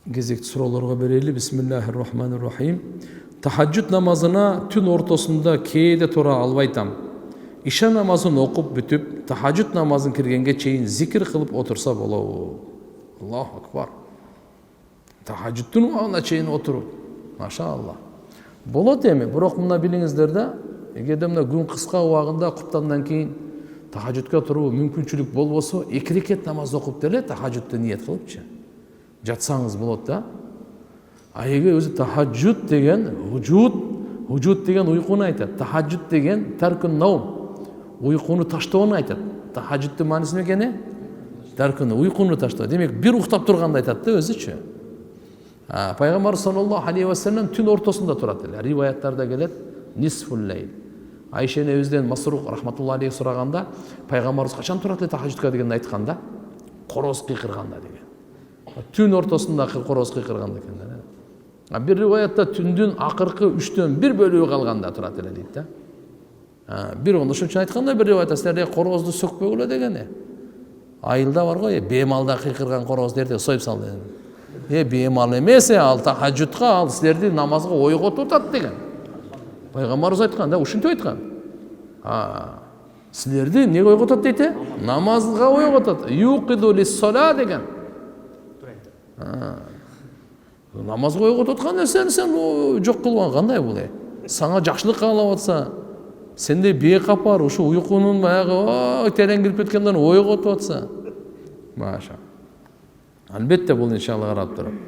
Кезекті сұрауларға берелі. Бисмиллахир-рахманир-рахим. Тахаджуд намазына түн ортасында кейде тұра албайтам. Иша намазын оқып бүтіп, тахаджуд намазын кіргенге чейін зикір қылып отырса болау. Аллаху акбар. Тахаджудтың уақытына чейін отыру. Машалла. Болады еме, бірақ мына біліңіздер да, егерде мына күн қысқа уақытында құптандан кейін тахаджудқа тұру мүмкіншілік болбосо, 2 рекет намаз оқып деле тахаджудты ниет қылыпчы. Жатсаңыз болады да. А егер өзі тахаджуд деген худжуд деген ұйқыны айтады. Тахаджуд деген таркун наум, ұйқыны таштауын айтады. Тахаджудтың мәнісі не екені? Таркун, ұйқыны таштау. Демек, бір ұйықтап тұрғанда айтады да өзі. Пайғамбар саллаллаху алейхи ва саллям түн ортасында тұрады. Риваяттарда келеді, нисфул лейл. Айша өзінен Масруқ рахматулла алейхи сұрағанда, пайғамбарымыз қашан тұрады тахаджудқа дегенді айтқанда, қороз қиқырғанда деген. Түн ортасында қороз қиқырғанда екен. Bir риваятта түндүн ақырқы 3-тен 1 бөлігі қалғанда тұрады дейді. Bir onda şu için айтқанда bir риваятта сіздерде қорозды сөкпе өle дегені. Айылда бар ғой, беймалда қиқырған қороз дерде сойып салды. Беймал емес, ал тахаджудқа, ал сіздерді намазға ойға тұтады деген. Пайғамбарымыз айтқан, да, ушынты айтқан. Сіздерді не ойға тұтады дейді? Намазға ойға тұтады. Юқиду лиссола деген. Намазға ойға тұтқан сен жоқ қылған қандай бұл? Саңа жақшылық қалап отса, сенде бейқап бар, ұшы ұйқының баяғы терең кіріп кеткенден ойға тұтса. Маша. Әлбетте бұл иншалла қарап тұрып.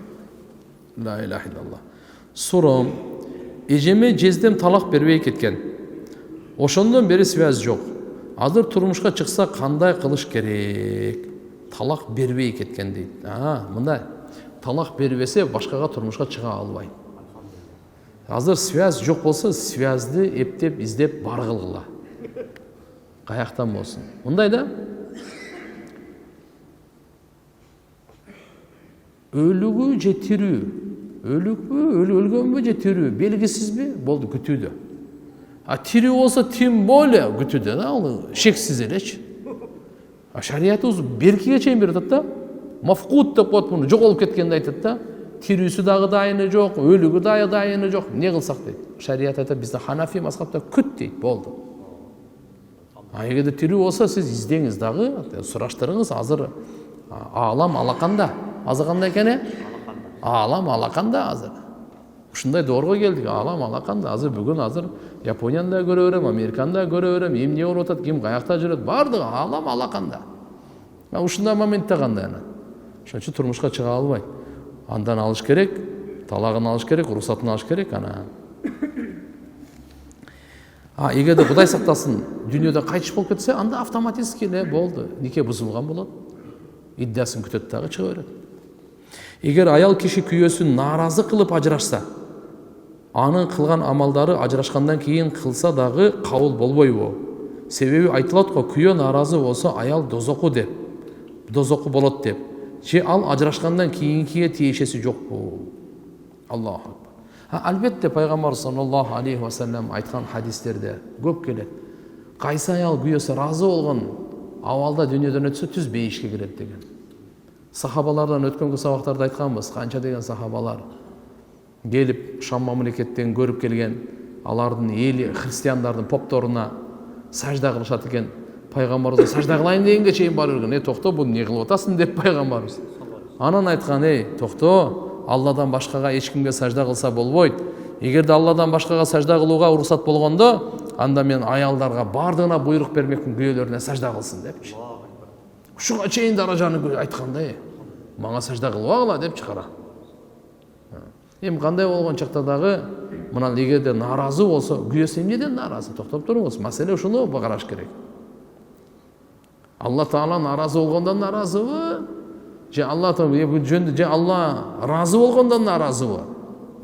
Ла илаха иллаллах. Сұрым, ежеме жездем талақ бербей кеткен. Ошондон бери связь жоқ. Азыр турмушка чыкса кандай кылыш керек? Талақ бербей кеткен дейді. Мындай. Талақ бербесе башкага турмушка чыга албайт. Азыр связь жоқ болса, связьды эптеп, издеп бар кылгыла. Каяктан болсун. Мындай да. Өлүгү же тирүү? Өлгөнбү же тирүү? Белгисизби? Болду күтүүдө. Тирүү болсо тим более күтүүдө да, ал шексиз элечи. Шариятыбыз беркиге чейин берип атат да. Мафкут деп коет муну, жоголуп кеткенди айтат да. Тирүүсү дагы дайыны жок, өлүгү дагы дайыны жок. Не кылсак дейт. Шарият айтат, бизде Ханафи мазхабта күт дейт, болду. Эгерде тирүү болсо, сиз издеңиз дагы, сураштырыңыз, азыр алам алаканда. Азыр кандай экени? Алам алаканда азыр. Ушундай доорго келдик, алам алаканда. Азыр бүгүн азыр Японияда көрө берем, Американда көрө берем, эмне болуп атат, ким каякта жүрөт, бардыгы алам алаканда. Ушундай моментте кандай ана? Ошон үчүн турмушка чыга албайт. Андан алыш керек, талагын алыш керек, уруксатын алыш керек ана. Эгерде Кудай сактасын, дүйнөдө кайтыш болуп кетсе, анда автоматически эле болду. Нике бузулган болот. Иддиясын күтөт дагы чыга берет. Эгер аял киши күйөөсүн нааразы кылып ажырашса, анын кылган амалдары ажырашкандан кийин кылса дагы кабыл болбойбу? Себеби айтылат го, күйөө нааразы болсо аял дозоку деп, дозоку болот деп. Же ал ажырашкандан кийинкиге тиешеси жокпу? Аллаху акбар. Албетте пайгамбар саллаллаху алейхи ва саллям айткан хадистерде көп келет. Кайсы аял күйөөсү ыраазы болгон авалда дүйнөдөн өтсө түз бейишке кирет деген. Сахабалардан өткөнкү сабактарда айтканбыз, канча деген сахабалар келип Шам мамлекеттен көрүп келген, алардын эли христиандардын попторуна сажда кылышат экен. Пайгамбарыбыз сажда кылайын дегенге чейин барып жүргөн. Токто, бул не кылып атасың деп пайгамбарыбыз. Анан айткан, токто, Алладан башкага эч кимге сажда кылса болбойт. Эгерде Алладан башкага сажда кылууга уруксат болгондо, анда мен аялдарга бардыгына буйрук бермекмин, күйөөлөрүнө сажда кылсын депчи. Ушуга чейин даражаны айткандай, мага сажда кылбагыла деп чыгара. Эми кандай болгон чакта дагы мына эгерде нааразы болсо, күйөөсү эмнеден нааразы? Токтоп туруңуз, маселе ушуну караш керек. Алла Таала нааразы болгондон нааразыбы? Же Алла жөнүндө же Алла ыраазы болгондон нааразыбы?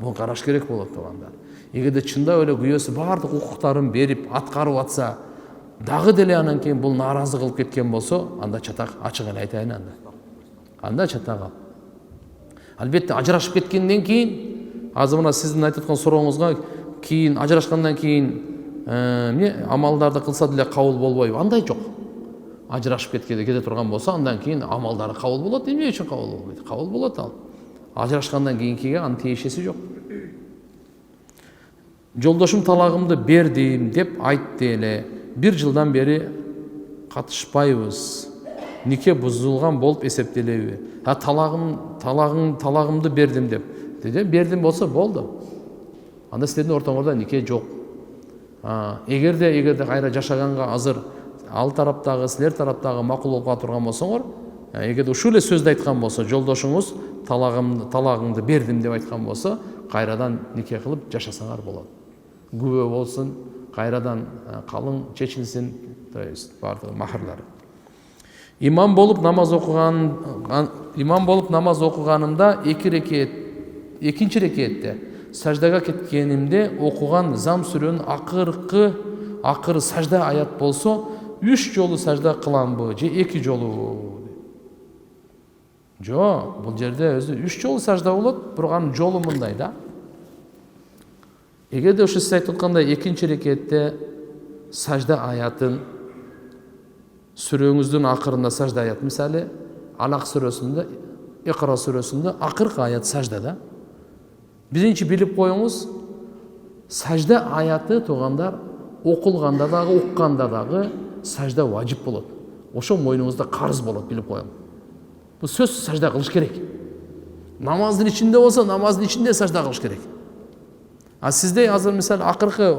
Буну караш керек болот тугандар. Эгерде чындап эле күйөөсү баардык укуктарын берип, аткарып атса, дагы деле анан кийин бул нааразы кылып кеткен болсо, анда чатак, ачык эле айтайын анда. Анда чатак ал. Албетте ажырашып кеткенден кийин, азыр мына сиздин айтып аткан сурооңузга кийин ажырашкандан кийин амалдарды кылса деле кабыл болбойбу? Андай жок. Ажырашып кете турган болсо, андан кийин амалдары кабыл болот. Эмне үчүн кабыл болбойт? Кабыл болот ал. Ажырашкандан кийинкиге анын тиешеси жок. Жолдошум талагымды бердим деп айтты эле. 1 жылдан бери катышпайбыз. Нике бузулган болуп эсептелеби? Талагымды бердим деп. Бердим болсо болду. Анда силердин ортоңордо нике жок. Эгерде кайра жашаганга азыр ал тараптагы, силер тараптагы макул болуп кала турган болсоңор, эгерде ушул эле сөздү айткан болсо, жолдошуңуз талагымды бердим деп айткан болсо, кайрадан нике кылып жашасаңар болот. Күбө болсун, кайрадан калың чечилсин, то есть бардыгы махрлары. Имам болуп намаз окуганымда экинчи рекетте саждага кеткенимде окуган зам сүрөнүн акыры сажда аят болсо 3 жолу сажда кыламбы же 2 жолу? Жок, бул жерде өзү 3 жолу сажда болот, бирок анын жолу мындай да. Эгерде ушу сиз айтып аткандай экинчи рекетте сажда аятын сүрөңүздүн акырында сажда аят, мисалы Алак сүрөсүндө, Икра сүрөсүндө акыркы аят сажда да. Биринчи билип коюңуз, сажда аяты туугандар окулганда дагы, укканда дагы сажда важип болот. Ошо мойнуңузда карыз болот, билип коюң. Бул сөз сажда кылыш керек. Намаздын ичинде болсо, намаздын ичинде сажда кылыш керек. А сизде азыр мисалы акыркы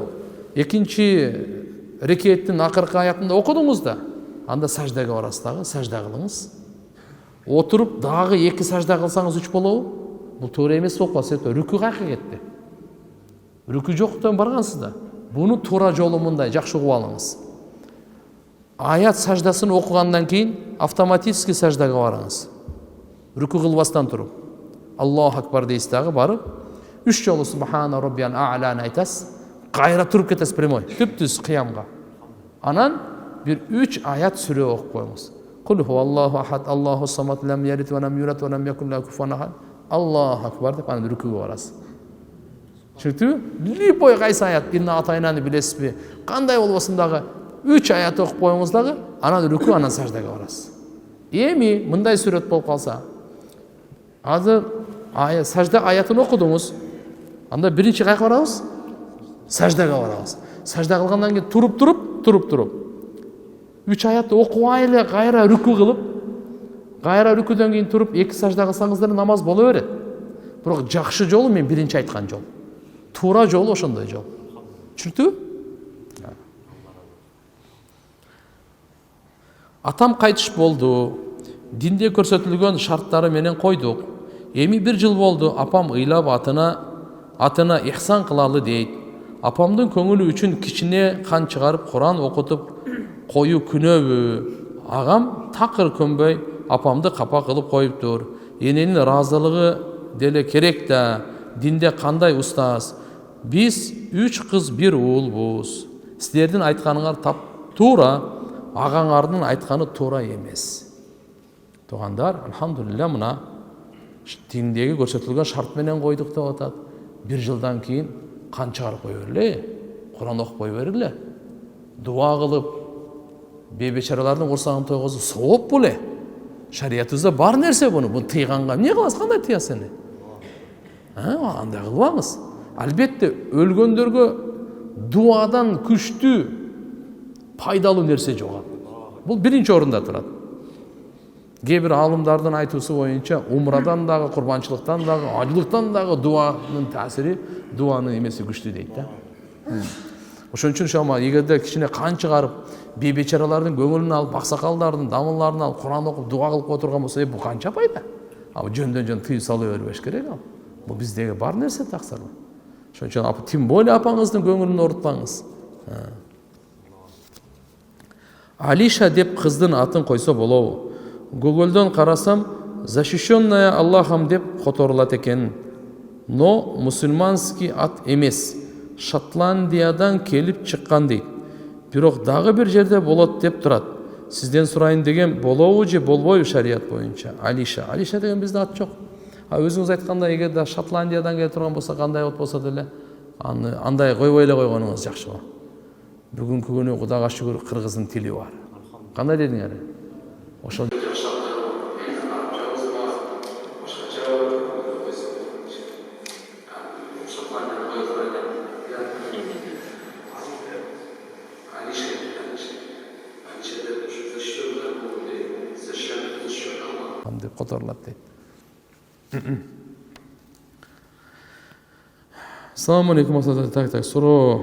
экинчи рекеттин акыркы аятында окудуңуз да, анда саждага барасыз дагы, сажда кылыңыз. Отуруп дагы 2 сажда кылсаңыз 3 болобу? Бул туура эмес болуп калса, рүкү кайка кетти. Рүкү жоктон баргансыз да. Буну туура жолу мындай, жакшы угуп алыңыз. Аят саждасын окугандан кийин автоматически саждага барыңыз. Рүкү кылбастан туруп. Аллаху акбар дейсиз дагы барып, 3 жолу субхана роббиял а'ланы айтасыз, кайра туруп кетесиз прямой, түптүз кыямга. Анан бир 3 аят сүрө окуп коюңуз. Кул хуаллаху ахад, Аллаху самад, лам ялид ва лам юлад ва лам якун лаху куфуан ахад. Аллаху акбар деп анан рүкүгө барасыз. Түшүндүңбү? Любой кайсы аят, инна атайнаны билесизби? Кандай болбосун дагы 3 аят окуп коюңуз дагы, анан рүкү, анан саждага барасыз. Эми мындай сүрөт болуп калса, азыр сажда аятын окудуңуз, анда биринчи кайка барабыз? Саждага барабыз. Сажда кылгандан кийин туруп 3 аятты окубай эле кайра рүкү кылып, кайра рүкүдөн кийин туруп 2 сажда кылсаңыздар намаз боло берет. Бирок жакшы жолу мен биринчи айткан жол. Туура жолу ошондой жол. Түшүндүңбү? Атам кайтыш болду. Динде көрсөтүлгөн шарттары менен койдук. Эми 1 жыл болду, апам ыйлап атына ихсан кылалы дейт. Апамдын көңүлү үчүн кичине кан чыгарып Куран окутуп коюу күнөбү? Агам такыр көнбөй апамды капа кылып коюптур. Эненин ыраазылыгы деле керек да. Динде кандай устаз? Биз 3 кыз 1 уулбуз. Силердин айтканыңар тап туура, агаңардын айтканы туура эмес. Туугандар, алхамдулилля, мына диндеги көрсөтүлгөн шарт менен койдук деп атат. 1 жылдан кийин кан чыгарып кое бергиле, Куран окуп кое бергиле, дуа кылып, бейбечаралардын курсагын тойгозуп сооп беле. Шариятыбызда бар нерсе буну тыйганга. Эмне кыласыз, кандай тыясыз эми? Андай кылбаңыз. Албетте өлгөндөргө дуадан күчтүү пайдалуу нерсе жок. Бул биринчи орунда турат. Кээ бир аалымдардын айтуусу боюнча умрадан дагы, курбанчылыктан дагы, ажылыктан дагы дуанын таасири, дуанын эмеси күчтүү дейт да. Ошон үчүн шама эгерде кичине кан чыгарып, бейбечаралардын көңүлүн алып, аксакалдардын дамылларын алып, Куран окуп, дуа кылып отурган болсо, бул канча пайда? Жөндөн тыюу салып бербеш керек ал. Бул биздеги бар нерсе таксыр. Ошон үчүн тим более апаңыздын көңүлүн оорутпаңыз. Алиша деп кыздын атын койсо болобу? Гуглдон карасам, защищенная Аллахом деп которулат экен. Но мусульманский ат эмес. Шотландиядан келип чыккан дейт. Бирок дагы бир жерде болот деп турат. Сизден сурайын деген, болобу же болбойбу шарият боюнча? Алиша деген бизде ат жок. Өзүңүз айткандай, эгерде Шотландиядан келип турган болсо, кандай от болсо деле, андай койбой эле койгонуңуз жакшы болот. Бүгүнкү күнү Кудайга шүгүр кыргыздын тили бар. Кандай дедиңер? Ошол которулат дейт. Assalamu alaikum. Так, суроо.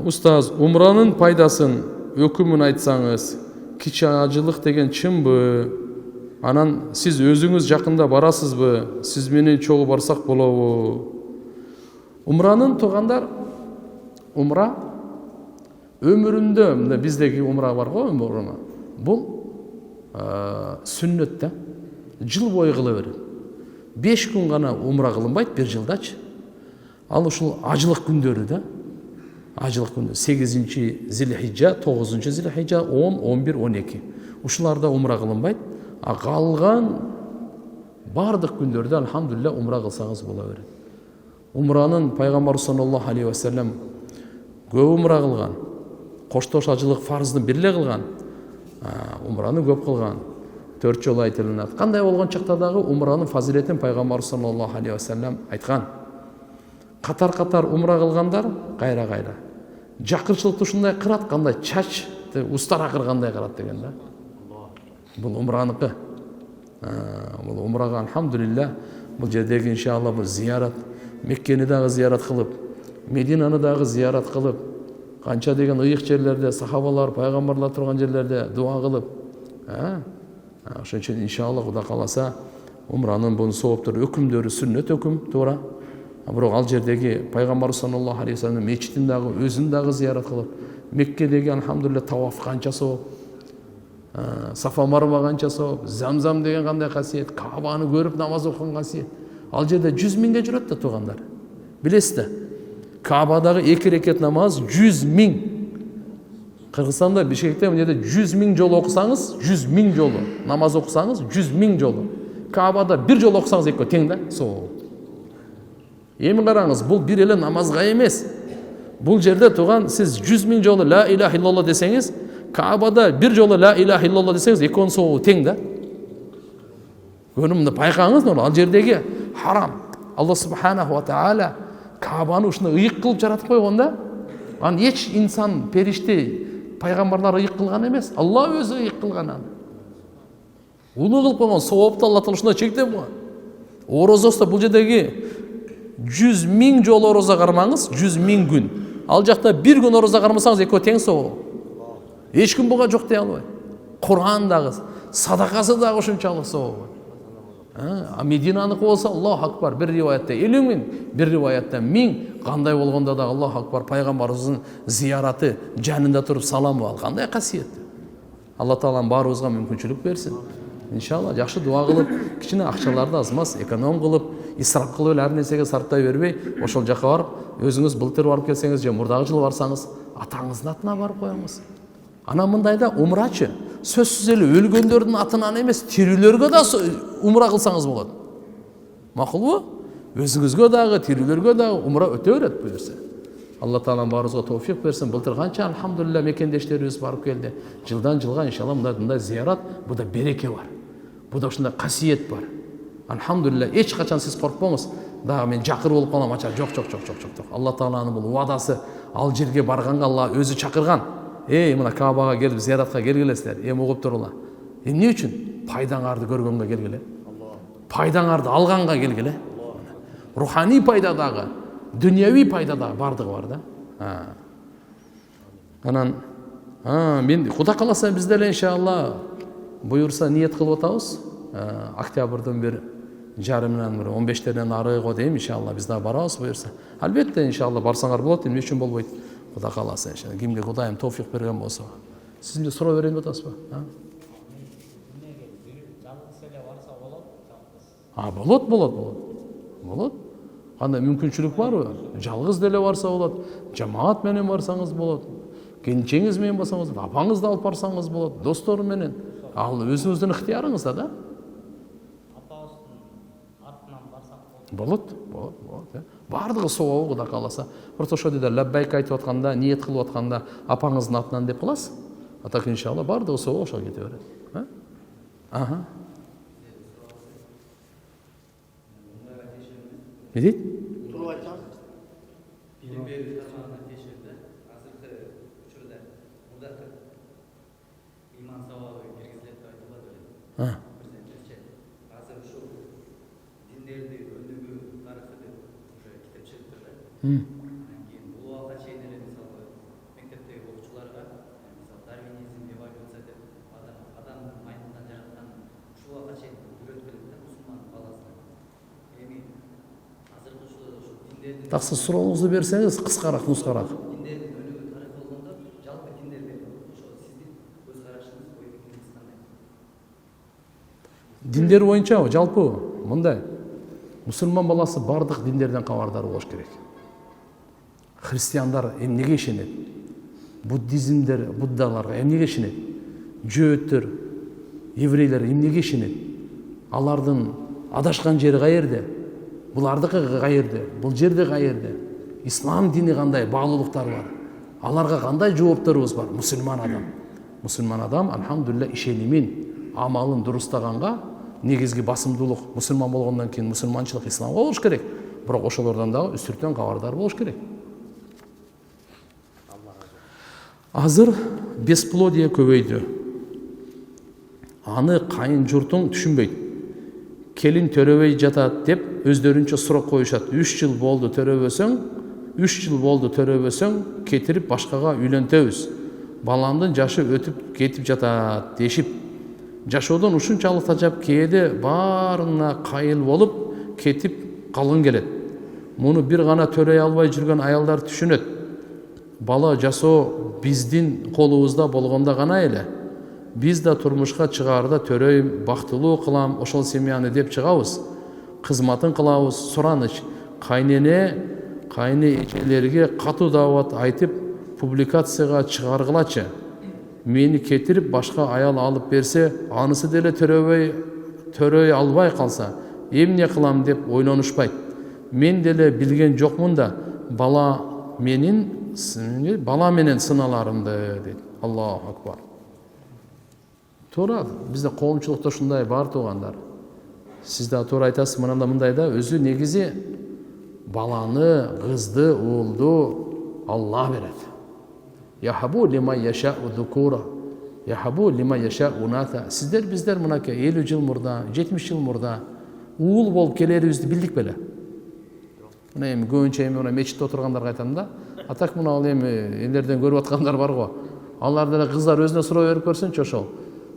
Устаз, умранын пайдасын өкүмүн айтсаңыз, кичи ажылык деген чынбы? Анан сиз өзүңүз жакында барасызбы? Сиз менен чогуу барсак болобу? Умранын туугандар, умра өмүрүндө биздеги умра бар го, умра. Бул сүннөт да. Жыл бою кыла берет. 5 күн гана умра кылынбайт бир жылдачы. Ал ушул ажылык күндөрү да. Ажылык күндө 8-чи Зилхижжа, 9-чу Зилхижжа, 10, 11, 12. Ушуларда умра кылынбайт. А калган бардык күндөрдө алхамдулилля умра кылсаңыз боло берет. Умранын пайгамбар саллаллаху алейхи ва саллям көп умра кылган. Коштош ажылык фарздын бирле кылган. Умраны көп кылган. 4 жолу айтылынат. Кандай болгон чакта дагы умранын фазилетин пайгамбар саллаллаху алейхи ва саллям айткан. Катар-катар умра кылгандар кайра-кайра. Жакырчылыкты ушундай кырат, кандай чачты устара кыргандай кырат деген да. Бул умраныкы. Бул умрага алхамдулилля, бул жердеги иншалла бул зиярат, Меккени дагы зиярат кылып, Мединаны дагы зиярат кылып, канча деген ыйык жерлерде сахабалар, пайгамбарлар турган жерлерде дуа кылып, ошон үчүн иншалла Кудай кааласа умранын бул сооптор өкүмдөрү сүннөт өкүм туура. Бирок ал жердеги пайгамбар саллаллаху алейхи ва саллям мечитин дагы өзүн дагы зиярат кылып, Меккедеги алхамдулилля таваф канча сооп, Сафа Марва канча сооп, Замзам деген кандай касиет, Каабаны көрүп намаз окуган касиет. Ал жерде 100 миңге жүрөт да туугандар. Билесиз да? Каабадагы 2 рекет намаз 100 миң. Кыргызстанда Бишкекте мындай 100 миң жолу окусаңыз, 100 миң жолу намаз окусаңыз, 100 миң жолу. Каабада 1 жолу окусаңыз экөө тең да, соо. Эми караңыз, бул бир эле намазга эмес. Бул жерде турган сиз 100 миң жолу ла илаха иллалла десеңиз, Каабада 1 жолу ла илаха иллалла десеңиз, экөөнүн соогу тең да. Көрүмдү байкаңыз, ал жердеги харам. Алла субханаху ва таала Каабаны ушуна ыйык кылып жаратып койгон да. Аны эч инсан, периште, пайгамбарлар ыйык кылган эмес. Алла өзү ыйык кылган аны. Улуу кылып койгон, соопту Алла таала ушуна чектеп койгон. Орозосто бул жердеги 100 миң жолу ороза кармаңыз, 100 миң күн. Ал жакта 1 күн ороза кармасаңыз экөө тең соо. Эч ким буга жок дей албайт. Кур'ан дагы, садакасы дагы ошончолук соо. Мединаныкы болсо Аллаху акбар, бир риваятта 50 миң, бир риваятта 1000, кандай болгондо да Аллаху акбар пайгамбарыбыздын зияраты жанында туруп салам ал. Кандай касиет. Алла таалам баарыбызга мүмкүнчүлүк берсин. Иншалла жакшы дуа кылып, кичине акчаларды азмас эконом кылып, исрап кылып ар нерсеге сарптай бербей, ошол жака барып, өзүңүз былтыр барып келсеңиз же мурдагы жылы барсаңыз, атаңыздын атына барып коюңуз. Ана мындайда умрачы сөзсүз эле өлгөндөрдүн атынан эмес, тирүүлөргө да умра кылсаңыз болот. Макулбу? Өзүңүзгө дагы, тирүүлөргө дагы умра өтө берет буюрса. Алла таалам баарыбызга товфик берсин. Былтыр канча алхамдулилля мекендештерибиз барып келди. Жылдан жылга иншалла мындай зиярат, буда береке бар. Буда ушундай касиет бар. Алхамдулилля, эч качан сиз коркпоңуз. Дагы мен жакыр болуп калам, ача жок. Алла тааланын бул убадасы, ал жерге барганга Алла өзү чакырган. Мына Каабага келип зияратка келгилесиздер. Угуп турула. Эмне үчүн? Пайдаңарды көргөнгө келгиле. Пайдаңарды алганга келгиле. Руханий пайда дагы, дүнияви пайда дагы бардыгы бар да. Анан мен Кудай кааласа биз деле иншалла буюрса ниет кылып атабыз. Октябрдын бир жарымынан 15-теринен арыгы дейм иншалла биз дагы барабыз буюрса. Албетте иншалла барсаңар болот, эмне үчүн болбойт? Кудай кааласа иншалла. Кимге Кудайым товфик берген болсо. Сиз эмне суроо берейин деп атасызбы? Болот. Кандай мүмкүнчүлүк барбы? Жалгыз деле барса болот, жамаат менен барсаңыз болот, келинчеңиз менен барсаңыз болот, апаңызды алып барсаңыз болот, достор менен. Ал өзүңүздүн ыктыярыңызда да. Атабыздын артынан барсак болот. Бардыгы сообу Кудай кааласа. Просто ошо деди лаббайк айтып атканда, ниет кылып атканда апаңыздын атынан деп кыласыз. Атак иншалла бардыгы сообу ошо кете берет. Ne deydi? Bilim verir zamana teşirdi. Azırkı uçurda. Burada iman savabı girgizilip aytıladı. Бул убакка чейин эле мисалы мектептеги окуучуларга мисалы дарвинизм, эволюция деп адам маймундан жараткан ушул убакка чейин үйрөтүп келет да мусулман баласына. Эми азыркы ушу диндердин Таксы сурооңузду берсеңиз кыскараак, нускараак. диндердин өнүгүү тарыхы болгондо жалпы диндерге ошо сиздин көз карашыңыз, ой пикириңиз кандай? Диндер боюнча жалпы мындай. Мусулман баласы бардык диндерден кабардар болуш керек. Христиандар эмнеге ишенет? Буддизмдер, буддаларга эмнеге ишенет? Жөөттөр, еврейлер эмнеге ишенет? Алардын адашкан жери каерде? Булардыкы каерде? Бул жерде каерде? Ислам дини кандай баалуулуктары бар? Аларга кандай жоопторубуз бар? Мусулман адам алхамдулилля ишенимин, амалын дурустаганга негизги басымдуулук мусулман болгондон кийин мусулманчылык исламга болуш керек. Бирок ошолордон дагы үстүртөн кабардар болуш керек. Азыр бесплодие көбөйдү. Аны кайын журтуң түшүнбөйт. Келин төрөбөй жатат деп өздөрүнчө суроо коюшат. 3 жыл болду төрөбөсөң, кетирип башкага үйлөнтөбүз. Баламдын жашы өтүп кетип жатат дешип, жашоодон ушунчалык тажап кээде баарына кайыл болуп кетип калгың келет. Муну бир гана төрөй албай жүргөн аялдар түшүнөт. Бала жасоо биздин колубузда болгондо гана эле. Биз да турмушка чыгаарда төрөйм, бактылуу кылам, ошол семьяны деп чыгабыз. Кызматын кылабыз, сураныч. Кайне эчелерге катуу даават айтып, публикацияга чыгаргылачы. Мени кетирип башка аял алып берсе, анысы деле төрөй албай калса, эмне кылам деп ойлонушпайт. Мен деле билген жокмун да, бала менен сыналарымды дейт. Аллаху акбар. Туура, бизде коомчулукта ушундай бар туугандар. Сиз да туура айтасыз, мындай да, өзү негизи баланы, кызды, уулду Алла берет. Яхабу лима яшау дукура, яхабу лима яшау уната. Сиздер биздер мынакей 50 жыл мурда, 70 жыл мурда уул болуп келерибизди билдик беле? Мына эми көбүнчө мына мечитте отургандарга айтам да. Атак мына ал эми элдерден көрүп аткандар барго. Алар деле кыздар өзүнө суроо берип көрсүнчү ошол.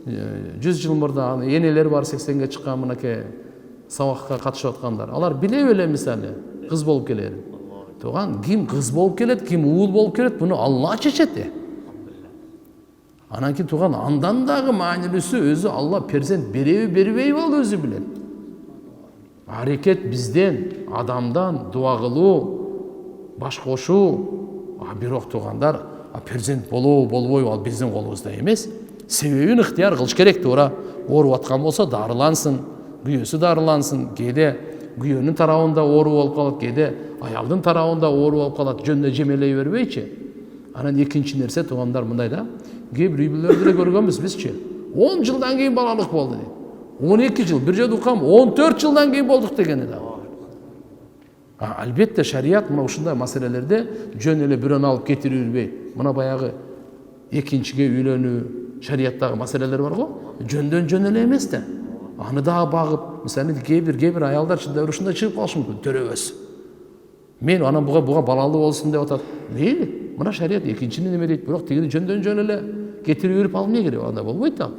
100 жыл мурда энелер бар 80ге чыккан мынакей сабакка катышып аткандар. Алар биле беле мисалы кыз болуп келер. Туган ким кыз болуп келет, ким уул болуп келет, буну Алла чечет. Анан кийин туган андан дагы маанилүүсү өзү Алла перзент береби, бербейби ал өзү билет. Аракет бизден, адамдан дуа кылуу, баш кошуу, бирок тугандар перзент болуу, болбойбу ал биздин колубузда эмес. Себебин ыктыяр кылыш керек, туура. Ооруп аткан болсо дарылансын, күйөөсү дарылансын. Кээде күйөөнүн тарабында оору болуп калат, кээде аялдын тарабында оору болуп калат, жөнүнө жемелей бербейчи. Анан экинчи нерсе туугандар мындай да, кээ бир үй-бүлөлөрдө эле көргөнбүз бизчи. 10 жылдан кийин балалык болду дейт. 12 жыл, бир жолу укам 14 жылдан кийин болдук дегени да бар. Албетте шарият мына ушундай маселелерде жөн эле бирөөнү алып кетирип жүрбөйт. Мына баягы экинчиге үйлөнүү, шарияттагы маселелер бар го, жөндөн жөн эле эмес да. Аны дагы багып, мисалы кээ бир аялдар чындап ушундай чыгып калышы мүмкүн, төрөбөс. Мен анан буга балалуу болсун деп атат. Мейли, мына шарият экинчини неме дейт, бирок тигини жөндөн жөн эле кетирип жүрүп ал эмне керек, андай болбойт да.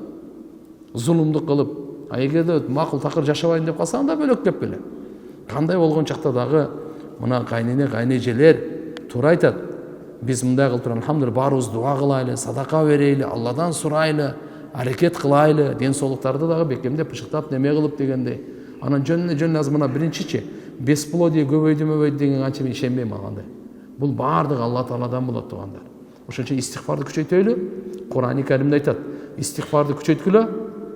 Зулумдук кылып, эгерде макул такыр жашабайын деп калсаң да бөлөк кеп келе. Кандай болгон чакта дагы мына кайнене, кайнежелер туура айтат. Биз мындай кылып туруп, алхамдулилlah, баарыбыз дуа кылайлы, садака берейли, Алладан сурайлы, аракет кылайлы, ден соолуктарды дагы бекемдеп, бышыктап, неме кылып дегендей. Анан жөн азыр мына биринчичи, бесплодие көбөйдү деген анча мен ишенбейм алгандай. Бул баардыгы Алла Тааладан болот туугандар. Ошон үчүн истигфарды күчөйтөлү. Кур'ан-ы Каримде айтат, истигфарды күчөйткүлө,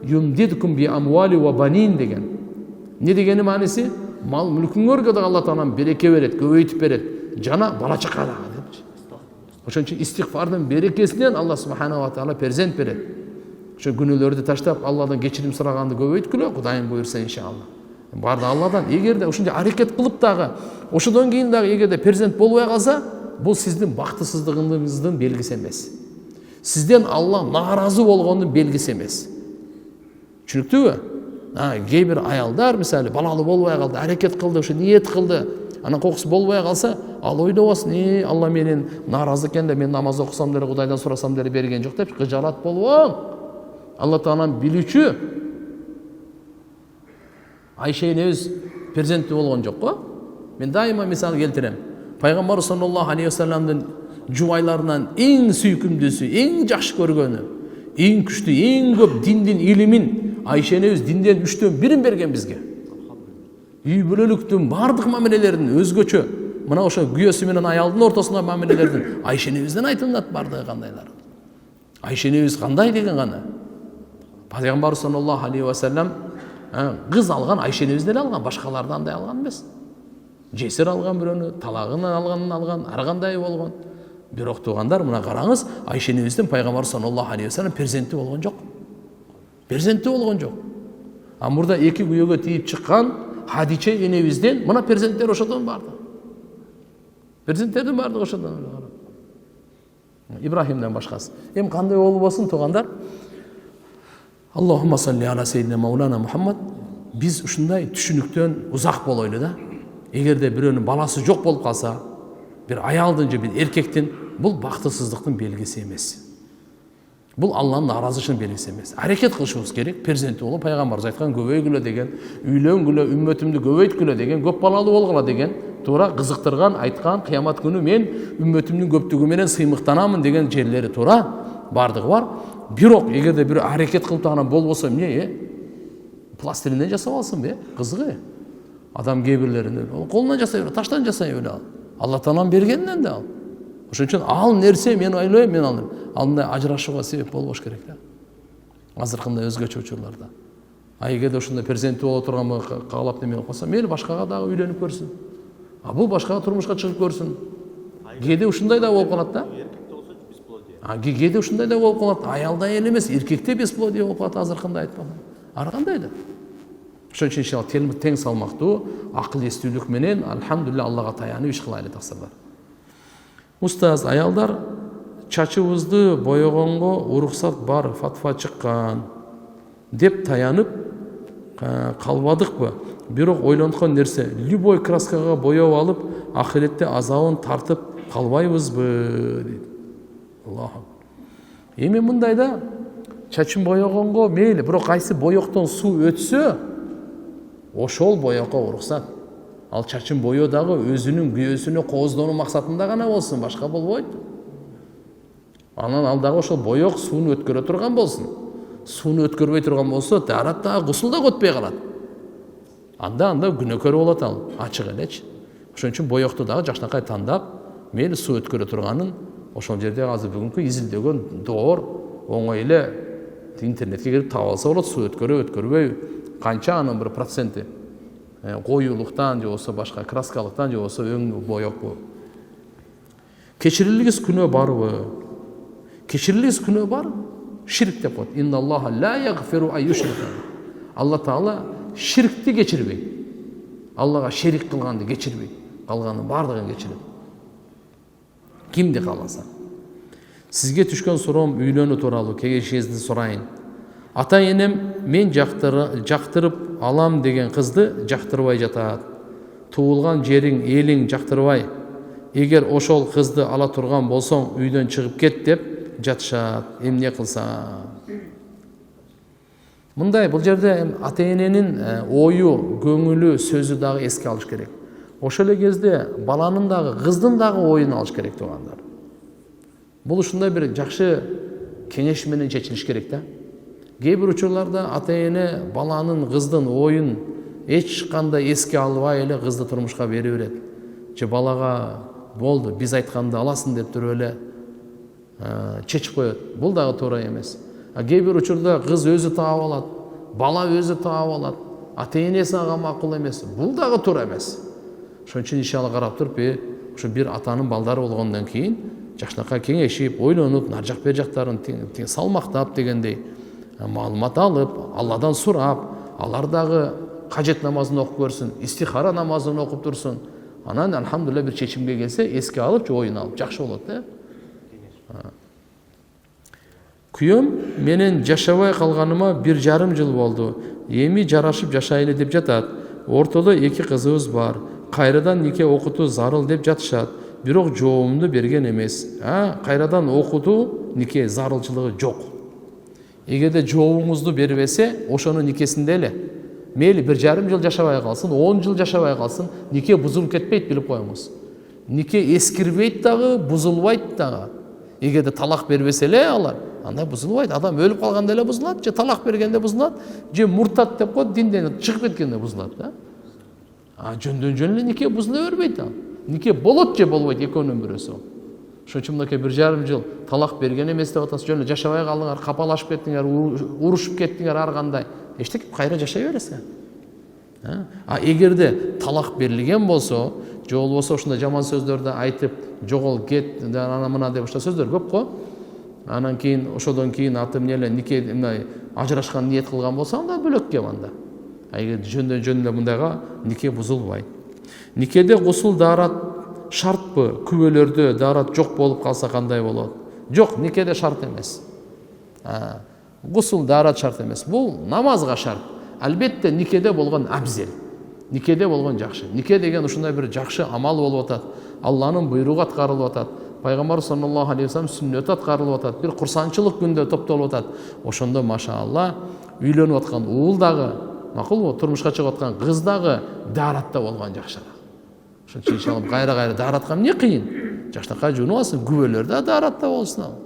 юмдидкум би амвали ва банин деген. Не дегени мааниси? Мал мүлкүңөргө да Алла Таалам береке берет, көбөйтүп берет. Жана бала чака дагы депчи. Ошон үчүн истигфардын берекесинен Алла субханаху ва таала перзент берет. Ошо күнөөлөрдү таштап, Алладан кечирим сураганды көбөйткүлө, Кудайым буйрса иншалла. Барды Алладан, эгерде ошондой аракет кылып дагы, ошодон кийин дагы эгерде перзент болбой калса, бул сиздин бактысыздыгыңыздын белгиси эмес. Сизден Алла нааразы болгондун белгиси эмес. Түшүнүктүүбү? Кээ бир аялдар мисалы балалуу болбой калды, аракет кылды, ошо ниет кылды. анан кокусу болбой калса, ал ойлобосун, Алла менен нааразы экен да мен намаз окусам деле Кудайдан сурасам деле берген жок деп кыжалат болбоң. Алла Тааланы билүүчү. Айша энебиз перзенти болгон жок го. Мен дайыма мисал келтирем. Пайгамбар саллаллаху алейхи вассаламдын жубайларынан эң сүйкүмдүүсү, эң жакшы көргөнү, эң күчтүү, эң көп диндин илимин Айша энебиз динден 3/1 берген бизге. Үй бүлөлүктүн бардык мамилелерин өзгөчө, мына ошо күйөөсү менен аялдын ортосундагы мамилелердин Айша энебизден айтылат бардыгы кандайлар. Айша энебиз кандай деген гана. Пайгамбар саллаллаху алейхи вассалам кыз алган, Айша энебиз деле алган, башкаларды андай алган эмес. Жесир алган бирөөнү, талагын алган, ар кандай болгон. Бирок туугандар, мына караңыз, Айша энебиздин Пайгамбар саллаллаху алейхи вассалам перзенти болгон жок. Перзенти болгон жок. А мурда эки күйөөгө тийип чыккан Хадиче энебизден мына перзенттер ошодон барды. Перзенттердин бардыгы ошодон. Ибрахимден башкасы. Эми кандай болбосун туугандар? Аллахумма салли ала сейдина Маулана Мухаммад. Биз ушундай түшүнүктөн узак болойлу да. Эгерде бирөөнүн баласы жок болуп калса, бир аялдын же бир эркектин, бул бактысыздыктын белгиси эмес. Бул Алланын нааразычылыгынын белгиси эмес. Аракет кылышыбыз керек. Перзенти болуп, пайгамбарыбыз айткан көбөйгүлө деген, үйлөнгүлө, үммөтүмдү көбөйткүлө деген, көп балалуу болгула деген, туура кызыктырган, айткан, кыямат күнү мен үммөтүмдүн көптүгү менен сыймыктанамын деген жерлери туура бардыгы бар. Бирок эгерде бир аракет кылып тагынан болбосо, эмне? Пластилинден жасап алсынбы? Кызыгы. Адам кээ-бирлерин колунан жасай берет, таштан жасай берет. Алла Тааланын бергенинен да ал. Ошон үчүн ал нерсе мен ойлойм, мен алында ажырашууга себеп болбош керек да. Азыркындай өзгөчө учурларда. Эгерде ошондой перзенти боло турган каалап неме кылып калса, мейли башкага дагы үйлөнүп көрсүн. А бул башкага турмушка чыгып көрсүн. Кээде ушундай да болуп калат да. Эркекте болсо бесплодие. Кээде ушундай да болуп калат. Аялда эл эмес, эркекте бесплодие болуп калат, азыркында айтпадым. Ар кандай да. Ошон үчүн иншалла тең салмактуу акыл эстүүлүк менен алхамдулилля Аллага таянып иш кылайлы таксырдар. Устаз, аялдар чачыбызды боёгонго уруксат бар, фатва чыккан деп таянып калбадыкпы? Бирок ойлонткон нерсе, любой краскага боёп алып, ахиретте азабын тартып калбайбызбы дейт. Аллаху. Эми мындай да, чачын боёгонго мейли, бирок кайсы боёктон суу өтсө, ошол боёкко уруксат. Ал чачын боё дагы өзүнүн күйөөсүнө кооздонуу максатында гана болсун, башка болбойт. Анан ал дагы ошол боёк сууну өткөрө турган болсун. Сууну өткөрбөй турган болсо, таратта гусул да өтпөй калат. Анда күнөөкөр болот ал, ачык элечи. Ошон үчүн боёкту дагы жакшынакай тандап, мейли суу өткөрө турганын ошол жерде азыр бүгүнкү изилдөгөн доор оңой эле интернетке кирип таап алса болот, суу өткөрбөй, канча анын бир проценти коюлуктан же болсо башка краскалыктан же болсо өң боёкпу. Кечирилгис күнөө барбы? Кечирилгис күнөө бар. Ширк деп коет. Инналлаха ла ягфиру ан юшрика. Алла Таала ширкти кечирбейт. Аллага шерик кылганды кечирбейт. Калганын бардыгын кечирет. Кимди кааласа. Сизге түшкөн суроом үйлөнүү тууралуу кеңешиңизди сурайын. Ата энем мен жактырып алам деген кызды жактырбай жатат. Туулган жериң, элиң жактырбай. Эгер ошол кызды ала турган болсоң, үйдөн чыгып кет деп жатышат. Эмне кылсам? Мындай, бул жерде ата эненин ою, көңүлү, сөзү дагы эске алыш керек. Ошол эле кезде баланын дагы, кыздын дагы оюн алыш керек туугандар. Бул ушундай бир жакшы кеңеш менен чечилиш керек да. Кээ бир учурларда ата эне баланын, кыздын оюн эч кандай эске албай эле кызды турмушка бере берет. Же балага болду, биз айтканды аласың деп туруп эле чечип коет. Бул дагы туура эмес. Кээ бир учурда кыз өзү таап алат, бала өзү таап алат, ата энеси ага макул эмес. Бул дагы туура эмес. Ошон үчүн иншалла карап туруп, ушу бир атанын балдары болгондон кийин жакшынакай кеңешип, ойлонуп, нар жак бер жактарын тең салмактап дегендей маалымат алып, Алладан сурап, алар дагы кажет намазын окуп көрсүн, истихара намазын окуп турсун. Анан алхамдулилля бир чечимге келсе, эске алып, оюн алып, жакшы болот да. Күйөөм менен жашабай калганыма 1,5 жыл болду. Эми жарашып жашайлы деп жатат. Ортодо 2 кызыбыз бар. кайрадан нике окутуу зарыл деп жатышат, бирок жообумду берген эмес. Кайрадан окутуу нике зарылчылыгы жок. Эгерде жообуңузду бербесе, ошонун никесинде эле мейли 1,5 жыл жашабай калсын, 10 жыл жашабай калсын, нике бузулуп кетпейт, билип коюңуз. Нике эскирбейт дагы, бузулбайт дагы. Эгерде талак бербесе эле алар, анда бузулбайт. Адам өлүп калганда эле бузулат, же талак бергенде бузулат, же муртат деп коет, динден чыгып кеткенде бузулат да. Жөндөн жөн эле нике бузула бербейт. Нике болот же болбойт, экөөнүн бирөөсү. Ошон үчүн мынакей 1,5 жыл талак берген эмес деп атасыз, жөн эле жашабай калдыңар, капалашып кеттиңер, урушуп кеттиңер ар кандай. Эчтеке кайра жашай бересиңер. Эгерде талак берилген болсо, же болбосо ушундай жаман сөздөрдү айтып, жогол кет, ана мына деп ушундай сөздөр көп го. Анан кийин ошодон кийин аты эмне эле нике мындай ажырашкан ниет кылган болсо, анда бөлөк кеп анда. Эгер жөндөн жөн эле мындайга нике бузулбайт. Никеде гусул даарат шартпы? Күбөлөрдө даарат жок болуп калса кандай болот? Жок, никеде шарт эмес. Гусул даарат шарт эмес. Бул намазга шарт. Албетте никеде болгон абзел. Никеде болгон жакшы. Нике деген ушундай бир жакшы амал болуп атат. Алланын буйругу аткарылып атат. Пайгамбар саллаллаху алейхи вассалам сүннөтү аткарылып атат. Бир курсанчылык күндө топтолуп атат. Ошондо машаалла үйлөнүп аткан уул дагы, макулбу, турмушка чыгып аткан кыз дагы дааратта болгон жакшыраак. Ошон үчүн иншалла кайра дааратка эмне кыйын? Жаштакка жуунуп алсын, күбөлөр да дааратта болсун.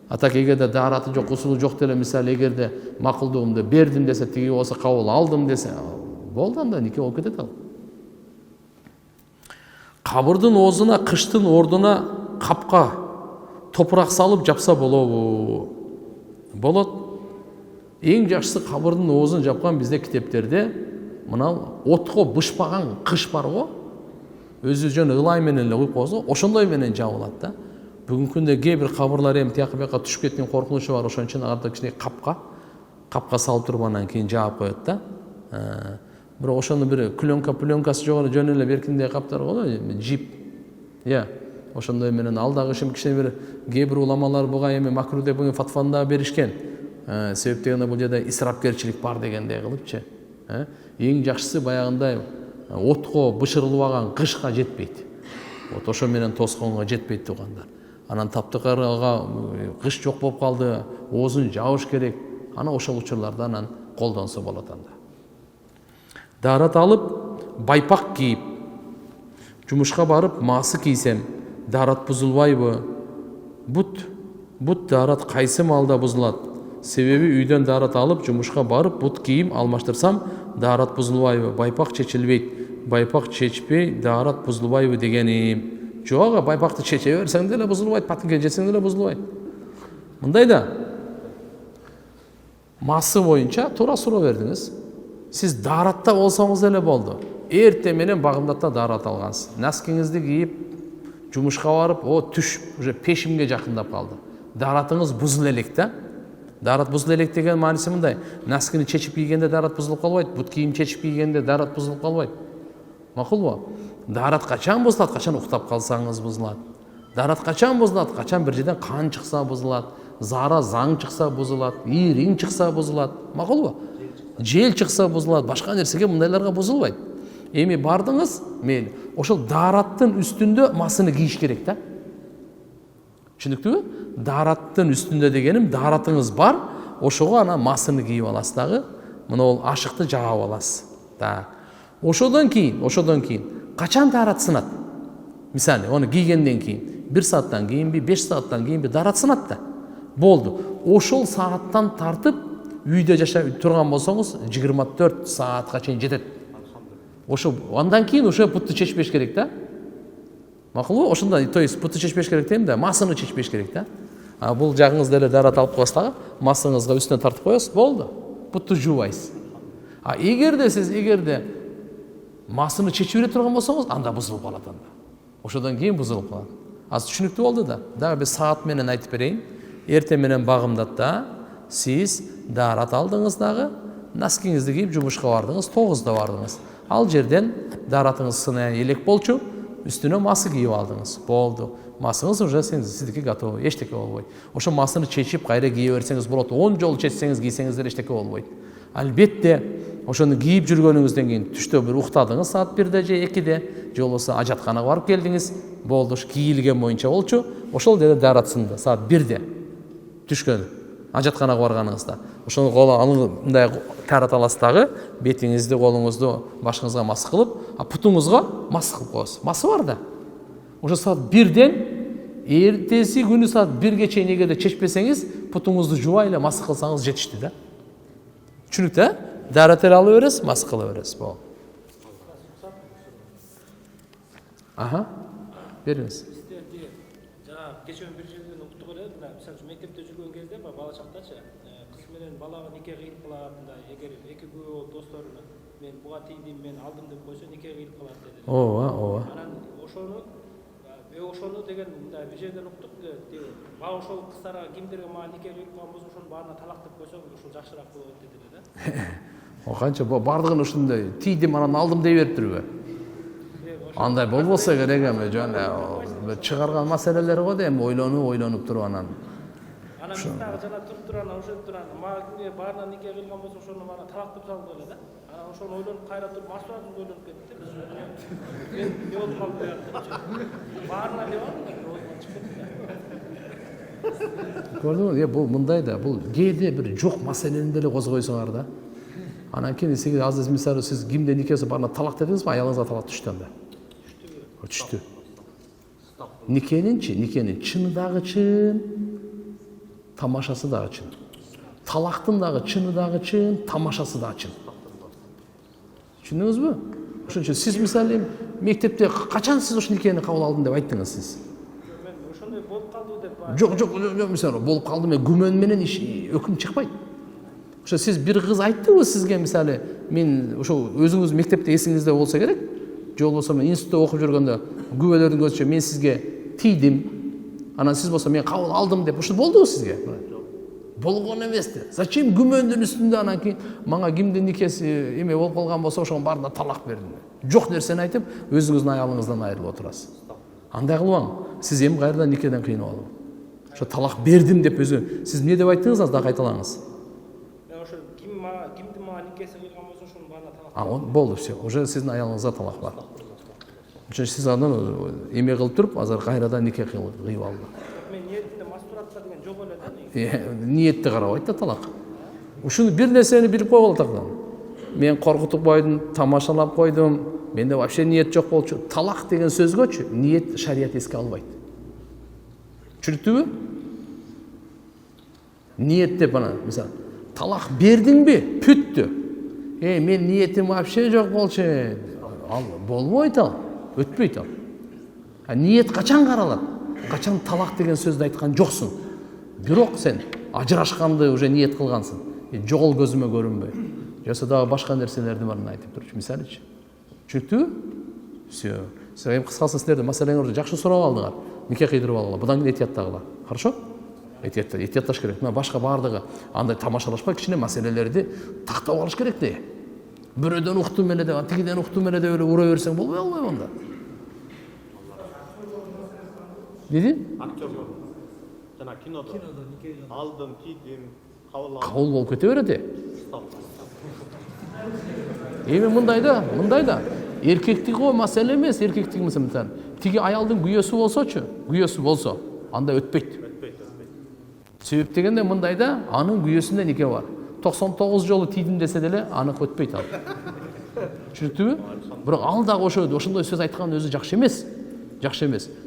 Атак эгерде даараты жок, усулу жок деле, мисалы эгерде макулдугумду бердим десе, тиги болсо кабыл алдым десе, болду, анда нике болуп кетет ал. Кабырдын оозуна, кыштын ордуна капка топурак салып жапса болобу? Болот. Эң жакшысы кабырдын оозун жапкан бизде китептерде мына отко бышпаган кыш бар го. Өзү жөн ылай менен эле куюп койсо, ошондой менен жабылат да. Бүгүнкү күндө кээ бир кабырлар эми тияка бияка түшүп кеткен коркунучу бар, ошон үчүн арда кичине капка салып туруп анан кийин жаап коет да. Бирок ошону бир пленкасы жок эле жөн эле беркиндей каптар болот, жип. Ошондой менен ал дагы кичине бир кээ бир уламалар буга эми макру деп фатваны беришкен. Себеп дегенде бул жерде исрапкерчилик бар дегендей кылыпчы. Эң жакшысы баягындай отко бышырылбаган кышка жетпейт. Вот ошо менен тосконго жетпейт тугандар. Анан таптыкарга кыш жок болуп калды, оозун жабыш керек. Ана ошол учурларда анан колдонсо болот анда. Даарат алып, байпак кийип, жумушка барып маасы кийсем, даарат бузулбайбы? Бут даарат кайсы маалда бузулат? Себеби үйдөн даарат алып, жумушка барып, бут кийим алмаштырсам, даарат бузулбайбы? Байпак чечилбейт. Байпак чечпей, даарат бузулбайбы дегеним. Жок, байпакты чече берсең деле бузулбайт, патинке жесең деле бузулбайт. Мындай да. Масы боюнча туура суроо бердиңиз. Сиз дааратта болсоңуз деле болду. Эрте менен багымдатта даарат алгансыз. Наскиңизди кийип, жумушка барып, түш уже пешимге жакындап калды. Дааратыңыз бузула элек да. Даарат бузула элек деген мааниси мындай. Наскини чечип кийгенде даарат бузулуп калбайт, бут кийим чечип кийгенде даарат бузулуп калбайт. Макулбу? Даарат качан бузулат? Качан уктап калсаңыз бузулат. Даарат качан бузулат? Качан бир жерден кан чыкса бузулат, зара заң чыкса бузулат, ириң чыкса бузулат. Макулбу? Жел чыкса бузулат, башка нерсеге мындайларга бузулбайт. Эми бардыңыз, мейли, ошол даараттын үстүндө масыны кийиш керек да. Түшүнүктүбү? Даараттын үстүндө дегеним, дааратыңыз бар, ошого ана масыны кийип аласыз дагы, мына ол ашыкты жаап аласыз. Так. Ошодон кийин качан даарат сынат? Мисалы, оны кийгенден кийин 1 сааттан кийинби, 5 сааттан кийинби даарат сынат да. Болду. Ошол сааттан тартып үйдө жашап турган болсоңуз 24 саатка чейин жетет. Ошо андан кийин ошо бутты чечпеш керек да. Макулбу? Ошондой, то есть бутты чечпеш керек дейм да, масыны чечпеш керек да. Бул жагыңыз деле даарат алып коесуз дагы, масыңызга үстүнө тартып коесуз, болду. Бутты жуубайсыз. Эгерде масыны чечип бере турган болсоңуз, анда бузулуп калат анда. Ошодон кийин бузулуп калат. Азыр түшүнүктүү болду да. Дагы бир саат менен айтып берейин. Эрте менен багымдатта сиз даарат алдыңыз дагы, наскиңизди кийип жумушка бардыңыз, 9-да бардыңыз. Ал жерден дааратыңыз сынай элек болчу, үстүнө масы кийип алдыңыз. Болду. Масыңыз уже сиздики готовы, эчтеке болбойт. Ошо масыны чечип кайра кие берсеңиз болот. 10 жолу чечсеңиз, кийсеңиз деле эчтеке болбойт. Албетте ошону кийип жүргөнүңүздөн кийин түштө бир уктадыңыз саат 1-де же 2-де, же болбосо ажатканага барып келдиңиз, болду, кийилген боюнча болчу, ошол деле даарат сынды саат 1-де түшкөн ажатканага барганыңызда. Ошону мындай даарат аласыз дагы, бетиңизди, колуңузду, башыңызга мас кылып, путуңузга мас кылып коесуз. Масы бар да. Ошо саат 1-ден эртеси күнү саат 1-ге чейин эгерде чечпесеңиз, путуңузду жубай эле мас кылсаңыз жетишти да. Түшүнүктү, а? Даарат эле ала бересиз, мас кыла бересиз. Болду. Аха. Бериңиз. Кечен бир жерден уктук эле, мисалы үчүн мектепте жүргөн кезде бала чактачы кыз менен балага нике кыйылып калат, эгер эки күбө болуп досторуна мен буга тийдим, мен алдым деп койсо нике кыйылып калат деди. Ооба. Анан ошону деген мындай бир жерден уктук, бала ошол кыздарга кимдерге мага нике кыйылып калган болсо ошонун баарына талак деп койсоң ушул жакшыраак болот дедиле да. Канча бардыгын ушундай тийдим анан алдым дей бериптирби? Андай болбосо керек эми, жана чыгарган маселелер го да, эми ойлонуп туруп анан. Анан кыздары жана туруп туруп анан ошентип туруп мага кимге баарына нике кыйлган болсо ошону мага талак деп салды эле да. Анан ошону ойлонуп кайра туруп масуратыбыз ойлонуп кетти. Мен эмне болуп калды буякта. Баарына деп Көрдүңүз, бул мындай да, бул кээде бир жок маселени деле козгойсуңар да. Анан кийин сиз азыр мисалы сиз кимде никеси барына талак дедиңизби, аялыңызга талак түштү анда? Түштү. Никенин чыны дагы чын, тамашасы дагы чын. Талактын дагы чыны дагы чын, тамашасы дагы чын. Түшүндүңүзбү? Ошон үчүн сиз мисалы мектепте качан сиз ошол никени кабыл алдым деп айттыңыз сиз? Мен ошондой болуп калды деп. Жок, мисалы болуп калды, мен күмөн менен өкүм чыкпайт. Ошо сиз бир кыз айттыбы сизге мисалы, мен ошо өзүңүз мектепте эсиңизде болсо керек, же болбосо мен институтта окуп жүргөндө күбөлөрдүн көзүнчө мен сизге тийдим, анан сиз болсо мен кабыл алдым деп ошо болдубу сизге? Болгон эмес да. Зачем күмөндүн үстүндө анан кийин мага кимдин никеси эме болуп калган болсо ошонун баарына талак бердим. Жок нерсени айтып, өзүңүздүн аялыңыздан айырылып отурасыз. Андай кылбаң. Сиз эми кайрадан никеден кыйнап алып. Ошо талак бердим деп өзү. Сиз эмне деп айттыңыз, да кайталаңыз. Кимди мага никеси кыйлган болсо ошонун баарына талак. Болду, все. Уже сиздин аялыңызга талак бар. Ошо сиз андан эме кылып туруп, азыр кайрадан нике кыйып алды. Мен ниетимде мастуратка деген жок эле да. Ниетти карабайт да талак. Ушуну бир нерсени билип койгула тактан. Мен коркутуп койдум, тамашалап койдум. Менде вообще ниет жок болчу. Талак деген сөзгөчү ниет шарият эске албайт. Түшүнүктүбү? Ниет деп ана, мисалы, талак бердиңби? Бүттү. Мен ниетим вообще жок болчу. Ал болбойт ал. Өтпөйт ал. Ниет качан каралат? Качан талак деген сөздү айткан жоксуң. Бирок сен ажырашканды уже ниет кылгансың. Жогол көзүмө көрүнбөй. Жаса дагы башка нерселерди барын айтып турчу, мисалычы. Түшүнүктүбү? Все. Сен кыскасы силердин маселеңерди жакшы сурап алдыңар. Нике кыйдырып алгыла. Будан кийин этияттагыла. Хорошо? Этиятташ керек. Мына башка бардыгы андай тамашалашпай кичине маселелерди тактап алыш керек да. Бирөөдөн уктум эле деп, тигиден уктум эле деп эле ура берсең болбойбу анда. Деди? Актёрдун жана кинодо алдым, тийдим, кабыл болуп кете берет. Эми мындай да. Эркектик го маселе эмес, эркектик мисалы. Тиги аялдын күйөөсү болсо, анда өтпөйт. Себеп дегенде мындай да, анын күйөөсүндө нике бар. 99 жолу тийдим десе деле, аны өтпөйт ал. Түшүнүктүбү? Бирок ал дагы ошондой сөз айткан өзү жакшы эмес.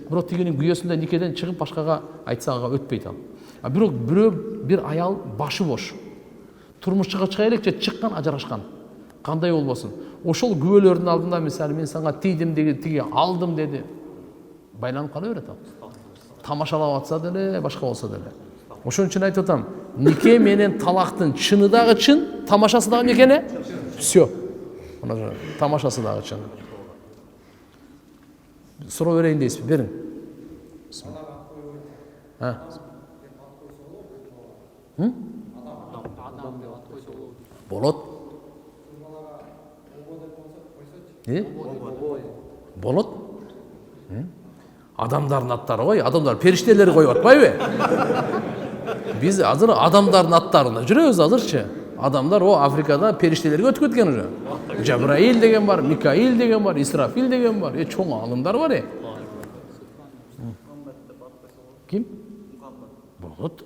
Бирок тигинин күйөөсүндө никеден чыгып башкага айтса ага өтпөйт ал. Бирок бир аял башы бош. Турмушка чыга элек же чыккан, ажырашкан. Кандай болбосун? Ошол күбөлөрдүн алдында мисалы мен сага тийдим деди, тиги алдым деди. Байланып кала берет ал. Тамашалап атса деле, башка болсо деле. Ошон үчүн айтып атам, нике менен талактын чыны дагы чын, тамашасы дагы никене? Все. Тамашасы дагы чын. Суроо берейин дейсизби? Бериң. Болот. Болот. Адамдардын аттары ғой, адамдар периштелер коюп атпайбы? Биз азыр адамдардын аттарында жүрөбүз азырчы. Адамдар о Африкада периштелерге өтүп кеткен уже. Жабраил деген бар, Микаил деген бар, Исрафил деген бар. Чоң алымдар бар. Ким? Болот.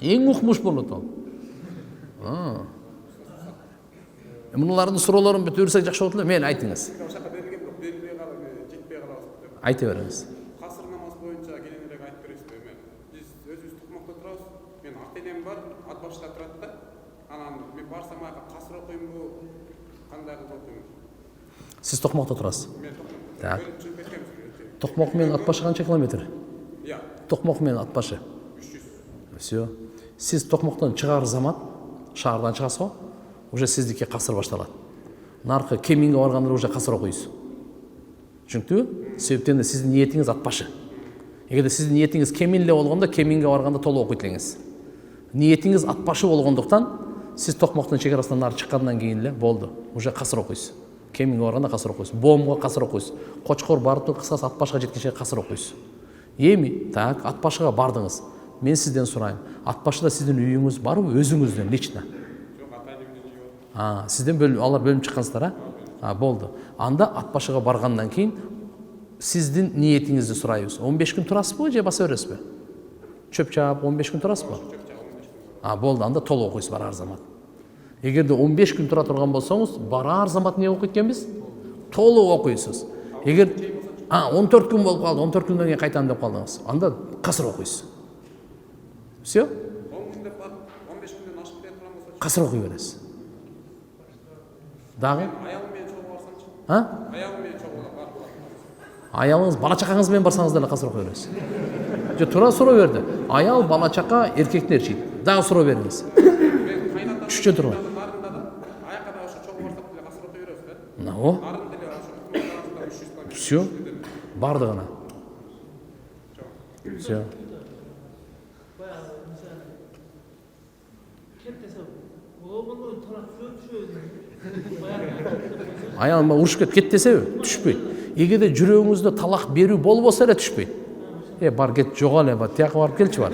Эң укмуш болот ал. Мунулардын суроолорун бүт өрсөк жакшы болот эле. Мен айтыңыз. Ошака берилген бирок берилбей калып жетпей калабыз деп. Айта бериңиз. Касыр намаз боюнча кененирээк айтып бересизби? Биз өзүбүз тукмакта турабыз. Мен ата энем бар, ат башта турат да. Анан мен барсам ага касыр окуймбу, кандай кылып окуйм? Сиз Токмокто турасыз. Мен тукмакта. Так. Бөлүп чыгып кеткенбиз. Токмок менен Атбашы канча километр? Иә, Токмок менен Атбашы. 300. Все. Сиз Токмоктон чыгаар замат, шаардан чыгасыз го, уже сиздики касыр башталат. Наркы Кеминге барганда уже касыр окуйсуз. Түшүнүктүбү? Себептен сиздин ниетиңиз Атбашы. Эгерде сиздин ниетиңиз Кеминде болгондо Кеминге барганда толук окуйт элеңиз. Ниетиңиз Атбашы болгондуктан сиз Токмоктун чек арасынан нары чыккандан кийин эле болду. Уже касыр окуйсуз. Кеминге барганда касыр окуйсуз. Боомго касыр окуйсуз. Кочкор Барыттын кыскасы Атбашыга жеткенче касыр окуйсуз. Эми, так, Атбашыга бардыңыз. Мен сизден сурайм. Атбашыда сиздин үйүңүз барбы, өзүңүздүн лично? Жок, ата энемдин үйү бар. Сизден алар бөлүнүп чыккансыздар, болду. Анда Атбашыга баргандан кийин сиздин ниетиңизди сурайбыз. 15 күн турасызбы же баса бересизби? Чөп чаап 15 күн турасызбы? Болду, анда толук окуйсуз барар замат. Эгерде 15 күн тура турган болсоңуз, барар замат эмне окуйт экенбиз? Толук окуйсуз. Эгер 14 күн болуп калды, 14 күндөн кийин кайтам деп калдыңыз. Анда касыр окуйсуз. Все? 10 күн деп барып, 15 күндөн ашып кете турган болсо, Касыр окуй бересиз. Дагы? аялым менен чогуу барсамчы? Аялым менен чогуу барып калам. Аялыңыз, бала чакаңыз менен барсаңыз деле касыр окуй бересиз. Же тура суроо берди. Аял, бала чака, эркектин эрчит. Дагы суроо бериңиз. Мен кайнатам. Түшчө турган. Нарында да, аяка да ошо чогуу барсак деле касыр окуй беребиз да. Нарын деле ошо үкмөт арасында 300 км. Все. Бардыгына. Все. Аялыма урушуп кет десеби, түшпөйт. Эгерде жүрөгүңүздө талак берүү болбосо эле түшпөйт. Бар кет жогал эми, тияка барып келчи бар.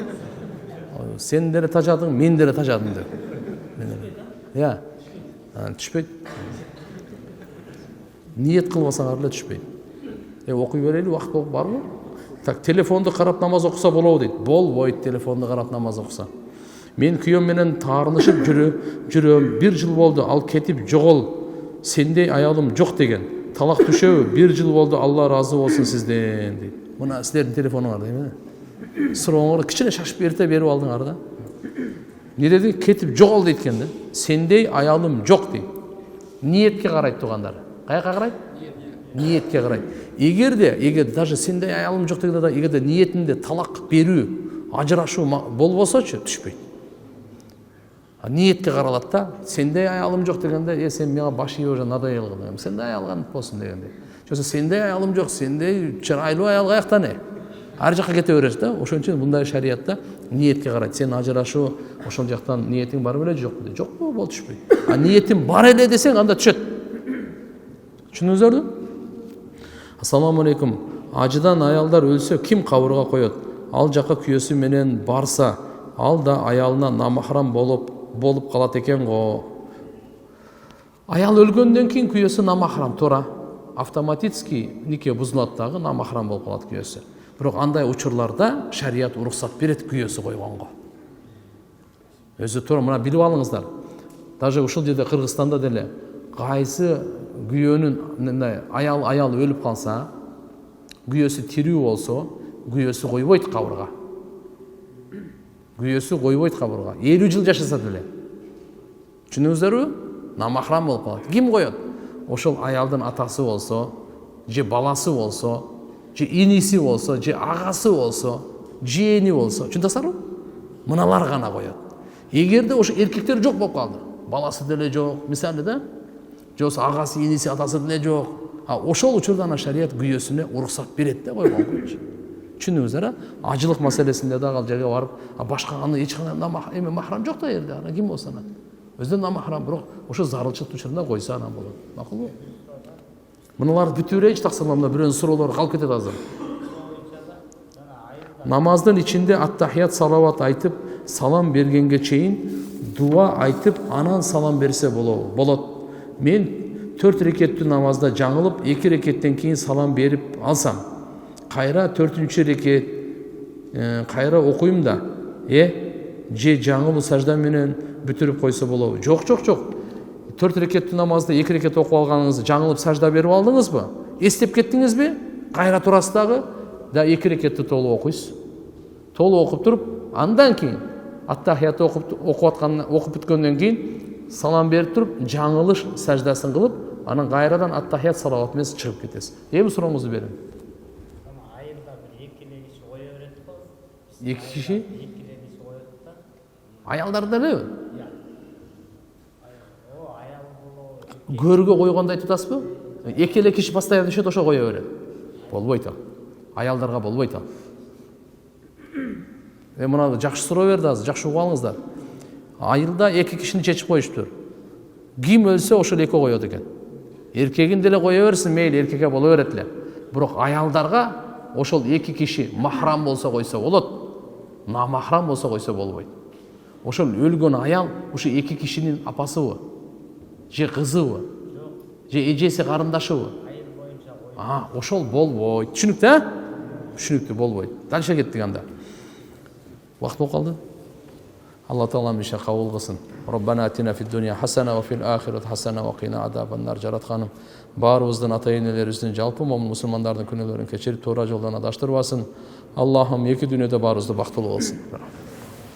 Сен деле тажадың, мен деле тажадым деп. Түшпөйт. Ниет кылбасаңар эле түшпөйт. Окуй берели, убакыт болуп барбы? Так, телефонду карап намаз окуса болобу дейт. Болбойт, телефонду карап намаз окуса. Мен күйөөм менен таарынышып жүрөм, 1 жыл болду, ал кетип жогол. Сендей аялым жок деген. Талак түшөбү? 1 жыл болду, Алла ыраазы болсун сизден дейт. Мына силердин телефонуңар дейм. Сурооңор кичине шашып эрте берип алдыңар да. Не деди? Кетип жогол дейт экен да. Сендей аялым жок дейт. Ниетке карайт туугандар. Каяка карайт? Ниетке карайт. Эгерде даже сендей аялым жок дегенде, эгерде ниетинде талак берүү, ажырашуу болбосочу түшпөйт. Ниетке каралат да. Сендей аялым жок дегенде, сен мага баш ийип уже надоел кылдың. Сендей аялган болсун дегенде. Жокса сендей аялым жок, сендей чырайлуу аял каяктан не? Ар жакка кете бересиз да. Ошон үчүн мындай шариятта ниетке карайт. Сен ажырашуу ошол жактан ниетиң бар беле жокпу? Жокпу, болду түшпөйт. Ниетиң бар эле десең, анда түшөт. Түшүндүңүздөрбү? Ассаламу алейкум. Ажыдан аялдар өлсө ким кабырга коет? Ал жакка күйөөсү менен барса, ал да аялына намахрам болуп калат экен го. Аял өлгөндөн кийин күйөөсү намахрам туура. Автоматически нике бузулат дагы, намахрам болуп калат күйөөсү. Бирок андай учурларда шарият уруксат берет күйөөсү койгонго. Өзү туура, мына билип алыңыздар. Даже ушул жерде Кыргызстанда деле кайсы күйөөнүн аял өлүп калса, күйөөсү тирүү болсо, күйөөсү койбойт кабырга. Күйөөсү койбойт кабырга. 50 жыл жашаса деле. Түшүндүңүздөрбү? Намахрам болуп калат. Ким коет? Ошол аялдын атасы болсо, же баласы болсо, же иниси болсо, же агасы болсо, жээни болсо, түшүндүңүздарбы? Мыналар гана коет. Эгерде ошо эркектер жок болуп калды, баласы деле жок, мисалы да, жоксо агасы, иниси, атасы деле жок. Ошол учурда ана шарият күйөөсүнө уруксат берет да койгонго. Түшүндүңүздөр? Ажылык маселесинде дагы ал жерге барып, башка аны эч кандай махрам жок да жерде, ана ким болсо ана. Өзүнөн намахрам, бирок ошо зарылчылык учурунда койсо анан болот. Макулбу? Мыналарды бүтүп берейинчи, таксырмамда бирөөнүн суроолору калып кетет азыр. Намаздын ичинде ат-тахият салават айтып, салам бергенге чейин дуа айтып анан салам берсе болот. Мен 4 рекеттүү намазда жаңылып 2 рекеттен кейін салам берип алсам, кайра 4-чү рекет кайра окуйм да, же жаңылуу сажда менен бүтүрүп койсо болобу? Жок. 4 рекеттүү намазда 2 рекет окуп алганыңызды жаңылып сажда берип алдыңызбы? Эстеп кеттиңизби? Кайра турасыз дагы да 2 рекетти толук окуйсуз. Толук окуп туруп, андан кийин аттахиятты окуп бүткөндөн кийин салам берип туруп, жаңылыш саждасын кылып, анан кайрадан аттахият салават менен чыгып кетесиз. Эми сурооңузду берем. Айылда бир экиле киши кое берет го. 2 киши? Экиле киши коет да. Аялдар делеби? О, аял болобу. Көргө койгондой айтып атасызбы? 2 эле киши постоянно түшөт, ошо кое берет. Болбойт ал. Аялдарга болбойт ал. Мына жакшы суроо берди азыр, жакшы угуп алыңыздар. Айылда 2 кишини чечип коюштур. Ким өлсө ошол 2 коет экен. Эркегин деле кое берсин, мейли эркекке боло берет эле. Бирок аялдарга ошол 2 киши махрам болсо койсо болот. Намахрам болсо койсо болбойт. Ошол өлгөн аял ушу 2 кишинин апасыбы? Же кызыбы? Же эжеси карындашыбы? Айыл боюнча кой. Ошол болбойт. Түшүнүктүү, Түшүнүктүү болбойт. Дальше кеттик анда. Вакыт болуп калды. Алла Таала бише кабыл кылсын. Роббана атина фид дунья хасана ва фил ахирати хасана ва кина азабан нар. Жаратканым баарыбыздын ата-энелерибиздин, жалпы мусулмандардын күнөөлөрүн кечирип, туура жолдон адаштырбасын. Аллахым эки дүйнөдө баарыбызды бактылуу кылсын.